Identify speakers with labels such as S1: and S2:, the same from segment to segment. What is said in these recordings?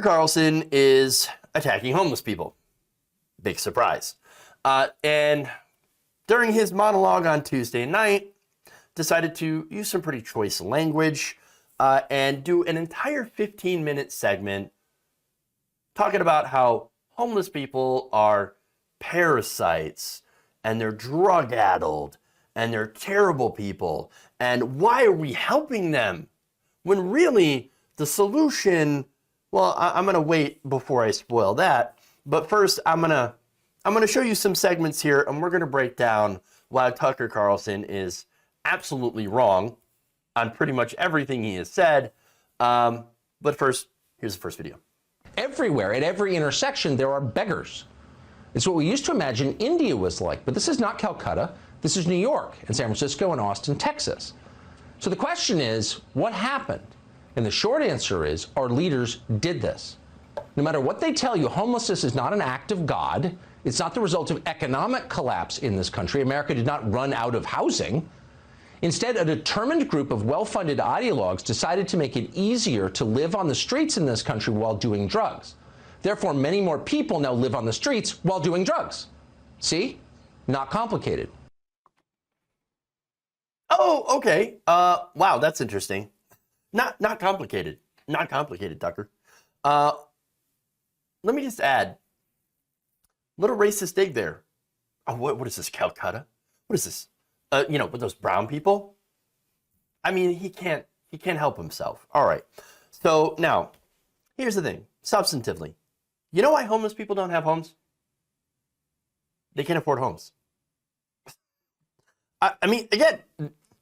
S1: Tucker Carlson is attacking homeless people. Big surprise. And during his monologue on Tuesday night, decided to use some pretty choice language and do an entire 15-minute segment talking about how homeless people are parasites and they're drug-addled and they're terrible people. And why are we helping them? When really the solution, well, I'm going to wait before I spoil that. But first, I'm going to show you some segments here, and we're going to break down why Tucker Carlson is absolutely wrong on pretty much everything he has said. But first, here's the first video.
S2: Everywhere, at every intersection, there are beggars. It's what we used to imagine India was like, but this is not Calcutta. This is New York and San Francisco and Austin, Texas. So the question is, what happened? And the short answer is, our leaders did this. No matter what they tell you, homelessness is not an act of God. It's not the result of economic collapse in this country. America did not run out of housing. Instead, a determined group of well-funded ideologues decided to make it easier to live on the streets in this country while doing drugs. Therefore, many more people now live on the streets while doing drugs. See? Not complicated.
S1: Oh, okay. Wow, that's interesting. Not complicated. Not complicated, Tucker. Let me just add, little racist dig there. Oh, what is this, Calcutta? What is this? With those brown people? I mean, he can't help himself. All right. So now, here's the thing, substantively. You know why homeless people don't have homes? They can't afford homes. I mean, again,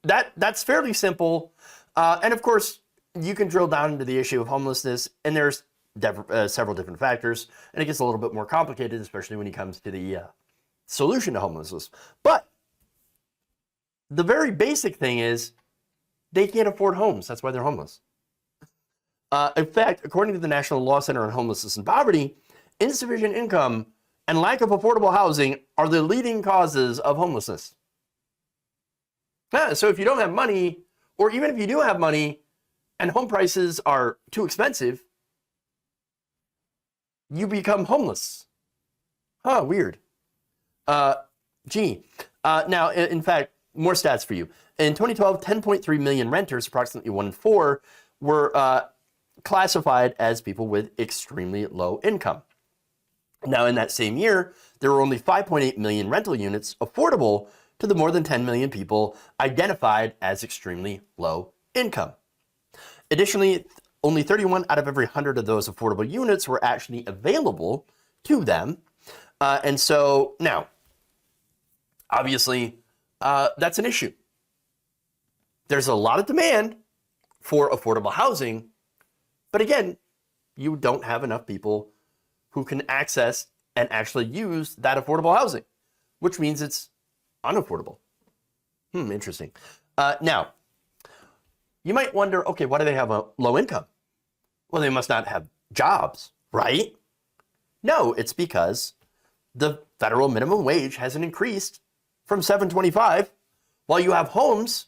S1: that's fairly simple. And of course, you can drill down into the issue of homelessness, and there's several different factors, and it gets a little bit more complicated, especially when it comes to the solution to homelessness. But the very basic thing is they can't afford homes. That's why they're homeless. In fact, according to the National Law Center on Homelessness and Poverty, insufficient income and lack of affordable housing are the leading causes of homelessness. So if you don't have money, or even if you do have money and home prices are too expensive, you become homeless. Huh, weird. Gee. Now, in fact, more stats for you. In 2012, 10.3 million renters, approximately 1 in 4, were classified as people with extremely low income. Now, in that same year, there were only 5.8 million rental units affordable to the more than 10 million people identified as extremely low income. Additionally, only 31 out of every 100 of those affordable units were actually available to them. And so now, obviously, that's an issue. There's a lot of demand for affordable housing, but again, you don't have enough people who can access and actually use that affordable housing, which means it's unaffordable. Interesting. Now, you might wonder, okay, why do they have a low income? Well, they must not have jobs, right? No, it's because the federal minimum wage hasn't increased from $7.25, while you have homes,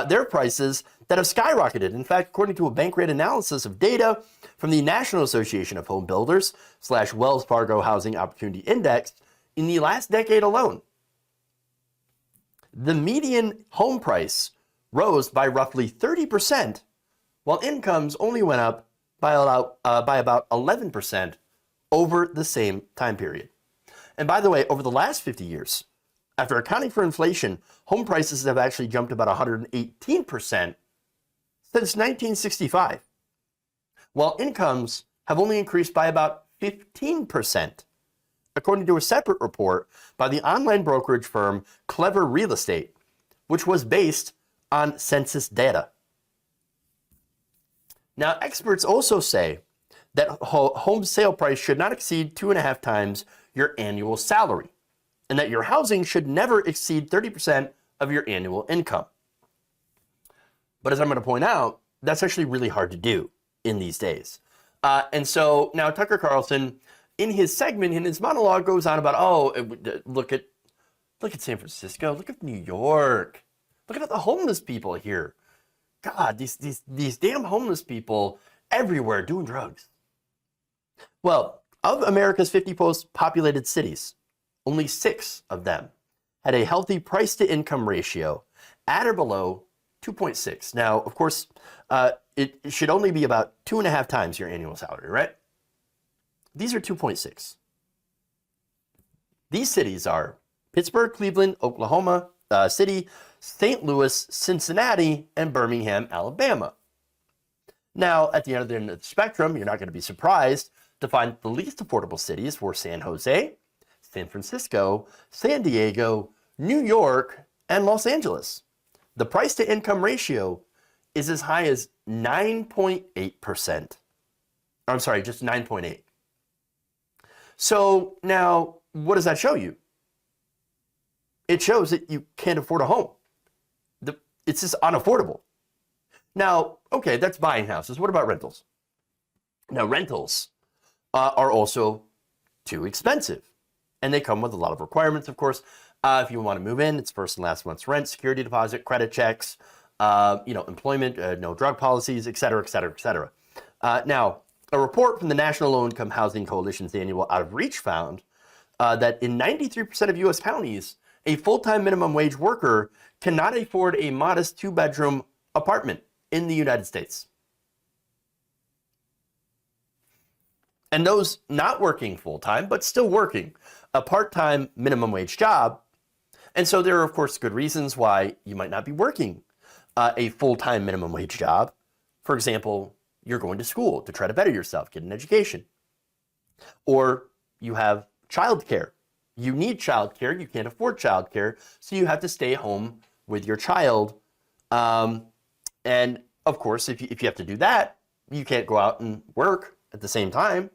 S1: their prices that have skyrocketed. In fact, according to a Bankrate analysis of data from the National Association of Home Builders / Wells Fargo Housing Opportunity Index, in the last decade alone, the median home price rose by roughly 30%, while incomes only went up by about 11% over the same time period. And by the way, over the last 50 years, after accounting for inflation, home prices have actually jumped about 118% since 1965, while incomes have only increased by about 15%, according to a separate report by the online brokerage firm Clever Real Estate, which was based on census data. Now, experts also say that home sale price should not exceed 2.5 times your annual salary, and that your housing should never exceed 30% of your annual income. But as I'm going to point out, that's actually really hard to do in these days. And so now Tucker Carlson, in his segment, in his monologue, goes on about, look at San Francisco, look at New York, look at the homeless people here. God, these damn homeless people everywhere doing drugs. Well, of America's 50 most populated cities, only 6 of them had a healthy price to income ratio at or below 2.6. Now, of course, it should only be about 2.5 times your annual salary, right? These are 2.6. These cities are Pittsburgh, Cleveland, Oklahoma City, St. Louis, Cincinnati, and Birmingham, Alabama. Now, at the end of the spectrum, you're not going to be surprised to find the least affordable cities were San Jose, San Francisco, San Diego, New York, and Los Angeles. The price to income ratio is as high as 9.8%. I'm sorry, just 9.8. So now, what does that show you? It shows that you can't afford a home. It's just unaffordable. Now, okay, that's buying houses. What about rentals? Now, rentals are also too expensive, and they come with a lot of requirements, of course. If you want to move in, it's first and last month's rent, security deposit, credit checks, employment, no drug policies, et cetera, et cetera, et cetera. Now, a report from the National Low Income Housing Coalition's annual Out of Reach found that in 93% of U.S. counties, a full-time minimum wage worker cannot afford a modest 2-bedroom apartment in the United States. And those not working full-time, but still working a part-time minimum wage job. And so there are, of course, good reasons why you might not be working a full-time minimum wage job. For example, you're going to school to try to better yourself, get an education. Or you have childcare. You need childcare, you can't afford childcare, so you have to stay home with your child. And of course, if you have to do that, you can't go out and work at the same time.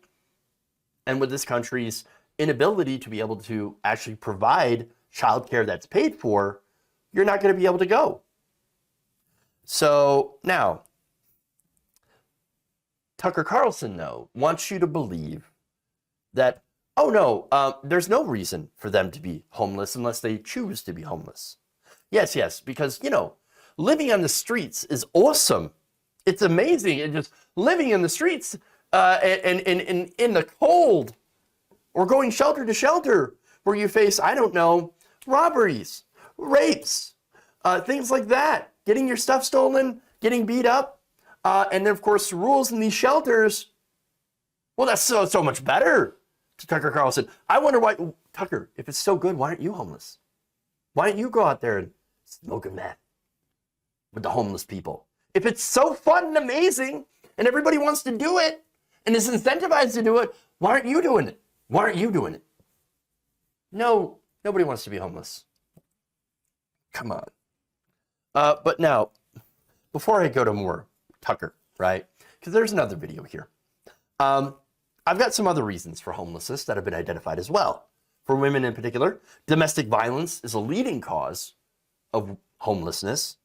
S1: And with this country's inability to be able to actually provide childcare that's paid for, you're not going to be able to go. So now, Tucker Carlson, though, wants you to believe that, oh no, there's no reason for them to be homeless unless they choose to be homeless. Yes, because, living on the streets is awesome. It's amazing. And just living in the streets and in the cold, or going shelter to shelter, where you face, I don't know, robberies, rapes, things like that, getting your stuff stolen, getting beat up, and then, of course, the rules in these shelters. Well, that's so much better. To Tucker Carlson, I wonder why, Tucker, if it's so good, why aren't you homeless? Why don't you go out there and smoke a meth with the homeless people? If it's so fun and amazing and everybody wants to do it and is incentivized to do it, why aren't you doing it? Why aren't you doing it? No, nobody wants to be homeless. Come on. But now, before I go to more Tucker, right? Because there's another video here. I've got some other reasons for homelessness that have been identified as well. For women in particular, domestic violence is a leading cause of homelessness.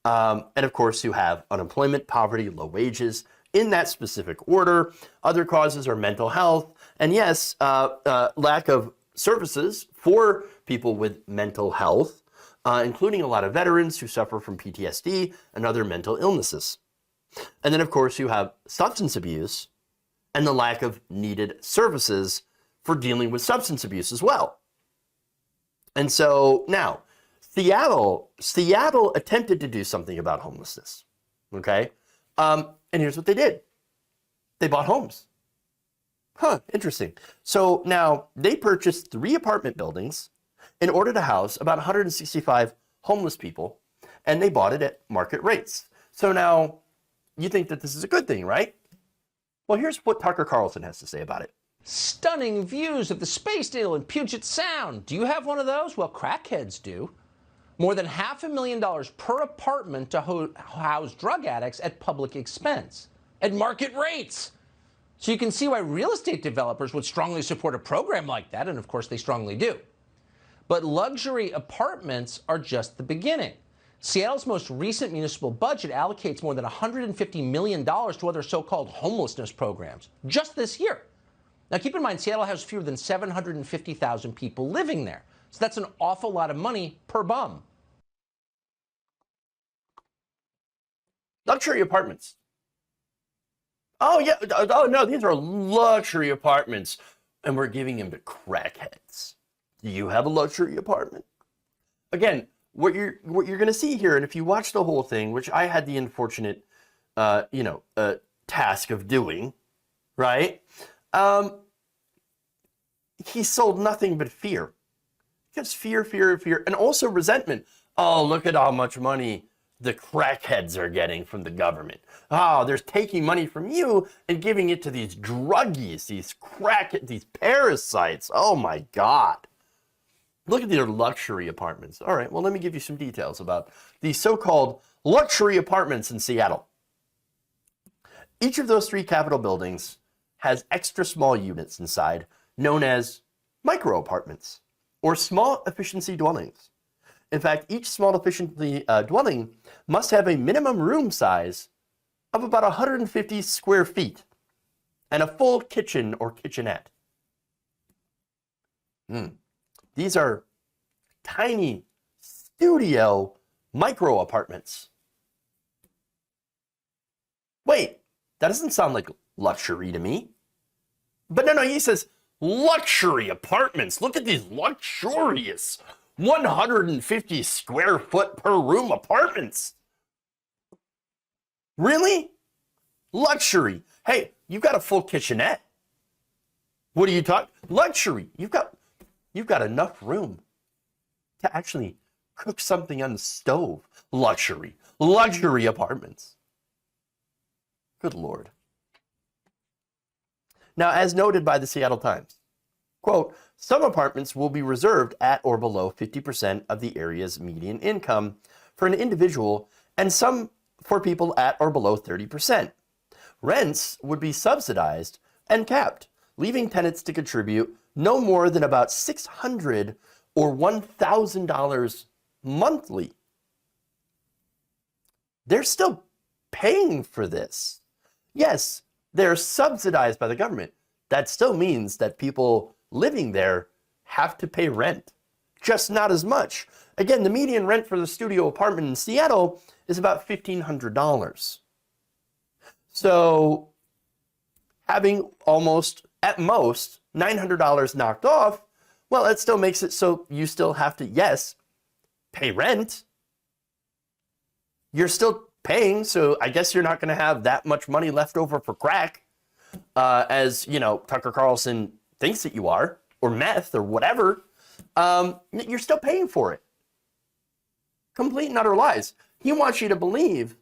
S1: And of course, you have unemployment, poverty, low wages in that specific order. Other causes are mental health. And yes, lack of services for people with mental health, including a lot of veterans who suffer from PTSD and other mental illnesses. And then, of course, you have substance abuse and the lack of needed services for dealing with substance abuse as well. And so now, Seattle attempted to do something about homelessness, okay? And here's what they did. They bought homes. Interesting. So now they purchased 3 apartment buildings in order to house about 165 homeless people, and they bought it at market rates. So now you think that this is a good thing, right? Well, here's what Tucker Carlson has to say about it.
S2: Stunning views of the Space Needle in Puget Sound. Do you have one of those? Well, crackheads do. More than $500,000 per apartment to house drug addicts at public expense, at market rates. So you can see why real estate developers would strongly support a program like that, and of course they strongly do. But luxury apartments are just the beginning. Seattle's most recent municipal budget allocates more than $150 million to other so-called homelessness programs just this year. Now, keep in mind, Seattle has fewer than 750,000 people living there. So that's an awful lot of money per bum.
S1: Luxury apartments. Oh, yeah. Oh, no, these are luxury apartments. And we're giving them to crackheads. Do you have a luxury apartment? Again, what you're going to see here, and if you watch the whole thing, which I had the unfortunate, task of doing, right? He sold nothing but fear. Just fear, fear, fear, and also resentment. Oh, look at how much money the crackheads are getting from the government. Oh, they're taking money from you and giving it to these druggies, these parasites. Oh my God. Look at their luxury apartments. All right, well, let me give you some details about these so-called luxury apartments in Seattle. Each of those three Capitol buildings has extra small units inside known as micro apartments or small efficiency dwellings. In fact, each small efficiency dwelling must have a minimum room size of about 150 square feet and a full kitchen or kitchenette. These are tiny studio micro apartments. Wait, that doesn't sound like luxury to me. But no, he says luxury apartments. Look at these luxurious 150 square foot per room apartments. Really? Luxury. Hey, you've got a full kitchenette. What are you talking? Luxury. You've got enough room to actually cook something on the stove. Luxury. Luxury apartments. Good Lord. Now, as noted by the Seattle Times, quote, some apartments will be reserved at or below 50% of the area's median income for an individual, and some for people at or below 30%. Rents would be subsidized and capped, leaving tenants to contribute no more than about $600 or $1,000 monthly. They're still paying for this. Yes, they're subsidized by the government. That still means that people living there have to pay rent, just not as much. Again, the median rent for the studio apartment in Seattle is about $1,500. So having almost, at most, $900 knocked off, well, it still makes it so you still have to, yes, pay rent. You're still paying, so I guess you're not going to have that much money left over for crack, as, Tucker Carlson thinks that you are, or meth, or whatever. You're still paying for it. Complete and utter lies. He wants you to believe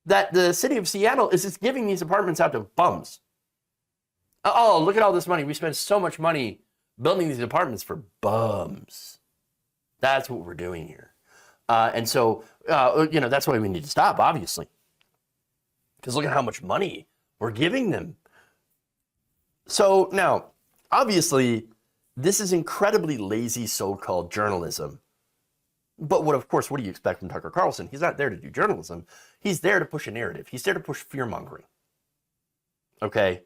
S1: that the city of Seattle is just giving these apartments out to bums. Oh, look at all this money. We spent so much money building these apartments for bums. That's what we're doing here. And so, that's why we need to stop, obviously. Because look at how much money we're giving them. So now, obviously, this is incredibly lazy so-called journalism. But what do you expect from Tucker Carlson? He's not there to do journalism. He's there to push a narrative. He's there to push fear-mongering. Okay?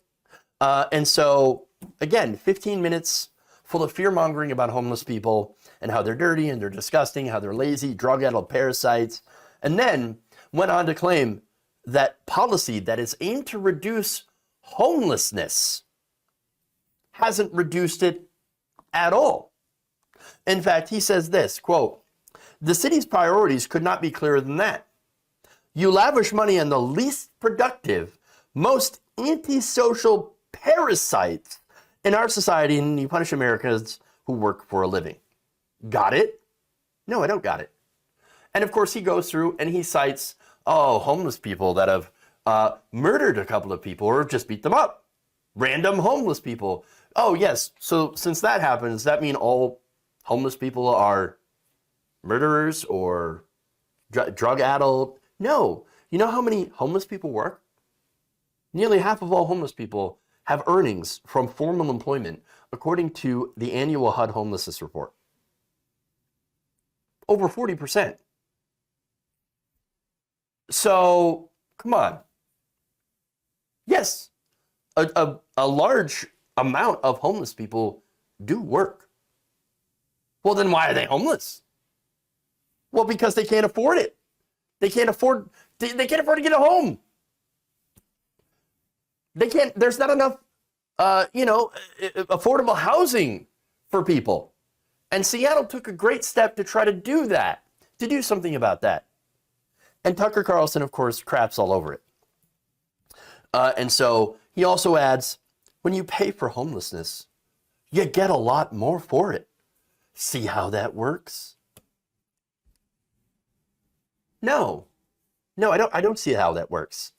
S1: And so, again, 15 minutes full of fear-mongering about homeless people and how they're dirty and they're disgusting, how they're lazy, drug-addled parasites, and then went on to claim that policy that is aimed to reduce homelessness hasn't reduced it at all. In fact, he says this, quote, "The city's priorities could not be clearer than that. You lavish money on the least productive, most antisocial parasites in our society, and you punish Americans who work for a living." Got it? No, I don't got it. And of course, he goes through and he cites, homeless people that have murdered a couple of people or just beat them up. Random homeless people. Oh, yes. So since that happens, does that mean all homeless people are murderers or drug-addled? No. You know how many homeless people work? Nearly half of all homeless people have earnings from formal employment, according to the annual HUD homelessness report. Over 40%. So, come on. Yes, a large amount of homeless people do work. Well, then why are they homeless? Well, because they can't afford it. They can't afford to get a home. There's not enough, affordable housing for people. And Seattle took a great step to try to do that, to do something about that. And Tucker Carlson, of course, craps all over it. And so he also adds, when you pay for homelessness, you get a lot more for it. See how that works? No, I don't see how that works.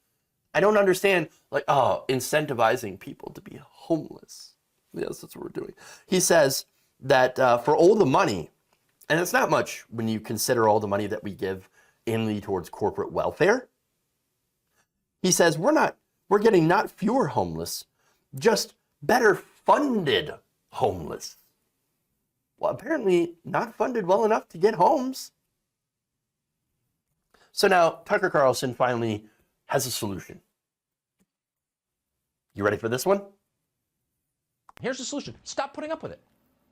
S1: I don't understand, incentivizing people to be homeless. Yes, that's what we're doing. He says that for all the money, and it's not much when you consider all the money that we give annually towards corporate welfare. He says we're getting not fewer homeless, just better funded homeless. Well, apparently not funded well enough to get homes. So now Tucker Carlson finally has a solution. You ready for this one?
S2: Here's the solution. Stop putting up with it.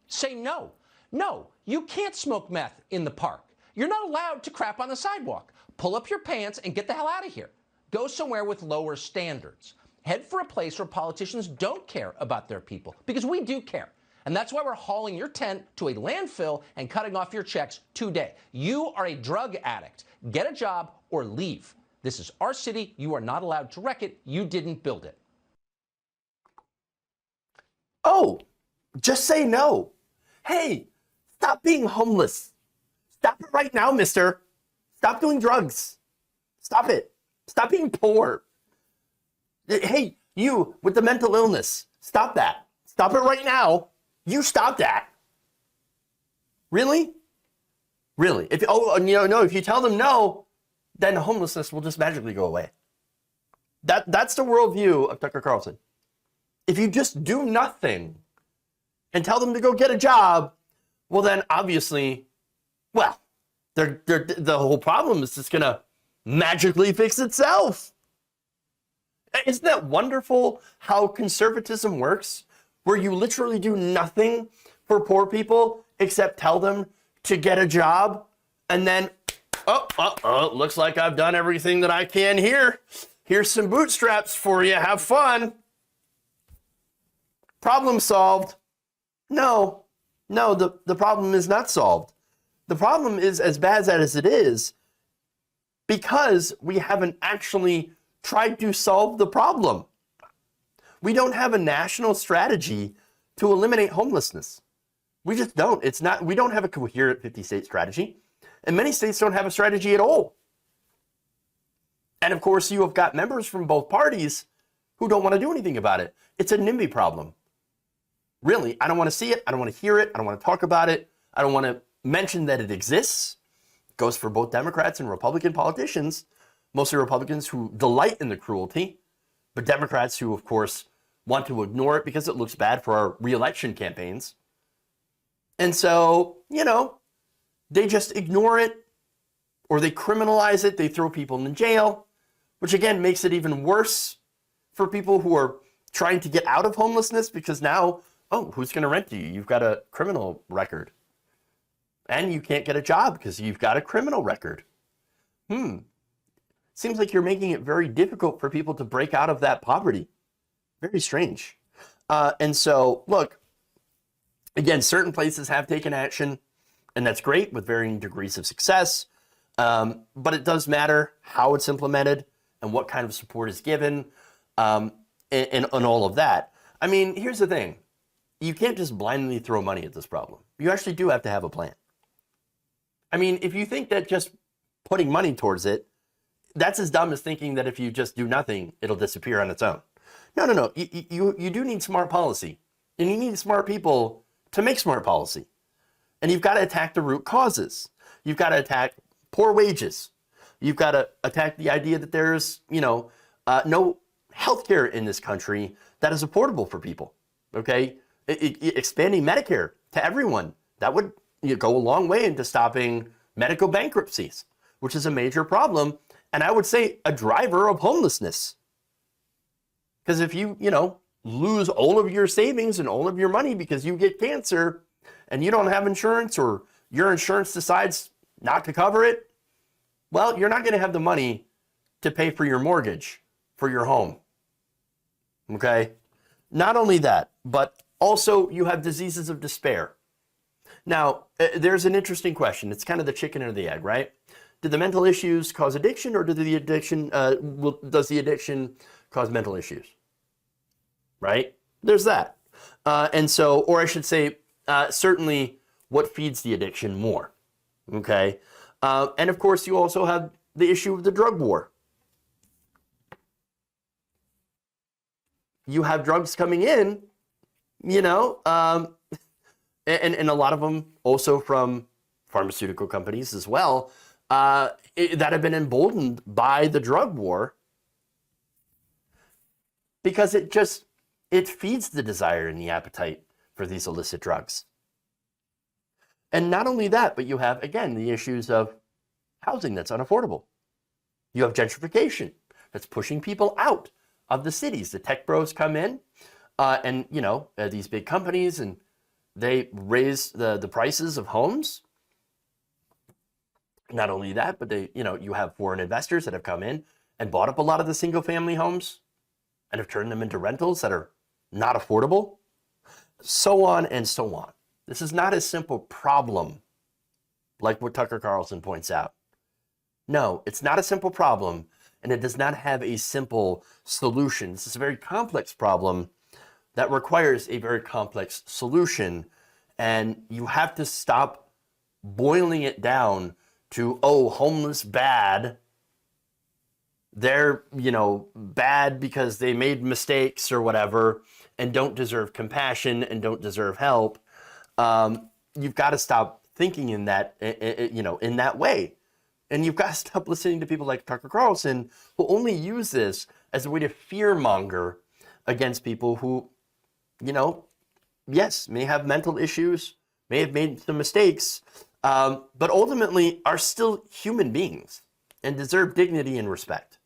S2: Say no. No, you can't smoke meth in the park. You're not allowed to crap on the sidewalk. Pull up your pants and get the hell out of here. Go somewhere with lower standards. Head for a place where politicians don't care about their people, because we do care. And that's why we're hauling your tent to a landfill and cutting off your checks today. You are a drug addict. Get a job or leave. This is our city. You are not allowed to wreck it. You didn't build it.
S1: Oh, just say no. Hey, stop being homeless. Stop it right now, mister. Stop doing drugs. Stop it. Stop being poor. Hey, you with the mental illness, stop that. Stop it right now. You stop that. Really? Really? If you tell them no, then homelessness will just magically go away. That's the worldview of Tucker Carlson. If you just do nothing and tell them to go get a job, well then obviously, the whole problem is just gonna magically fix itself. Isn't that wonderful how conservatism works? Where you literally do nothing for poor people except tell them to get a job, and then, looks like I've done everything that I can here. Here's some bootstraps for you. Have fun. Problem solved. No, the problem is not solved. The problem is as bad as it is because we haven't actually tried to solve the problem. We don't have a national strategy to eliminate homelessness. We just don't. We don't have a coherent 50-state strategy. And many states don't have a strategy at all. And of course, you have got members from both parties who don't want to do anything about it. It's a NIMBY problem. Really, I don't want to see it. I don't want to hear it. I don't want to talk about it. I don't want to mention that it exists. It goes for both Democrats and Republican politicians, mostly Republicans who delight in the cruelty, but Democrats who, of course, want to ignore it because it looks bad for our re-election campaigns. And so, they just ignore it or they criminalize it. They throw people in jail, which again makes it even worse for people who are trying to get out of homelessness because now, who's going to rent you? You've got a criminal record. And you can't get a job because you've got a criminal record. Seems like you're making it very difficult for people to break out of that poverty. Very strange. And so, look, again, certain places have taken action, and that's great with varying degrees of success. But it does matter how it's implemented and what kind of support is given and all of that. I mean, here's the thing. You can't just blindly throw money at this problem. You actually do have to have a plan. I mean, if you think that just putting money towards it, that's as dumb as thinking that if you just do nothing, it'll disappear on its own. No. You do need smart policy. And you need smart people to make smart policy. And you've got to attack the root causes. You've got to attack poor wages. You've got to attack the idea that there's, no healthcare in this country that is affordable for people. Okay? Expanding Medicare to everyone, that would go a long way into stopping medical bankruptcies, which is a major problem. And I would say a driver of homelessness. Because if you, lose all of your savings and all of your money because you get cancer and you don't have insurance or your insurance decides not to cover it, well, you're not going to have the money to pay for your mortgage for your home. Okay? Not only that, but also you have diseases of despair. Now, there's an interesting question. It's kind of the chicken or the egg, right? Did the mental issues cause addiction, or does the addiction cause mental issues? Right? There's that. And so, or I should say, certainly what feeds the addiction more. Okay? And of course, you also have the issue of the drug war. You have drugs coming in, and a lot of them also from pharmaceutical companies as well, that have been emboldened by the drug war, because it feeds the desire and the appetite for these illicit drugs. And not only that, but you have, again, the issues of housing that's unaffordable. You have gentrification that's pushing people out of the cities. The tech bros come in, and these big companies, and they raise the prices of homes. Not only that, but you have foreign investors that have come in and bought up a lot of the single family homes and have turned them into rentals that are not affordable, so on and so on. This is not a simple problem like what Tucker Carlson points out. No, it's not a simple problem, and it does not have a simple solution. This is a very complex problem that requires a very complex solution, and you have to stop boiling it down to, oh, homeless bad. They're, bad because they made mistakes or whatever and don't deserve compassion and don't deserve help. You've got to stop thinking in that, in that way. And you've got to stop listening to people like Tucker Carlson, who only use this as a way to fearmonger against people who, yes, may have mental issues, may have made some mistakes, but ultimately are still human beings and deserve dignity and respect.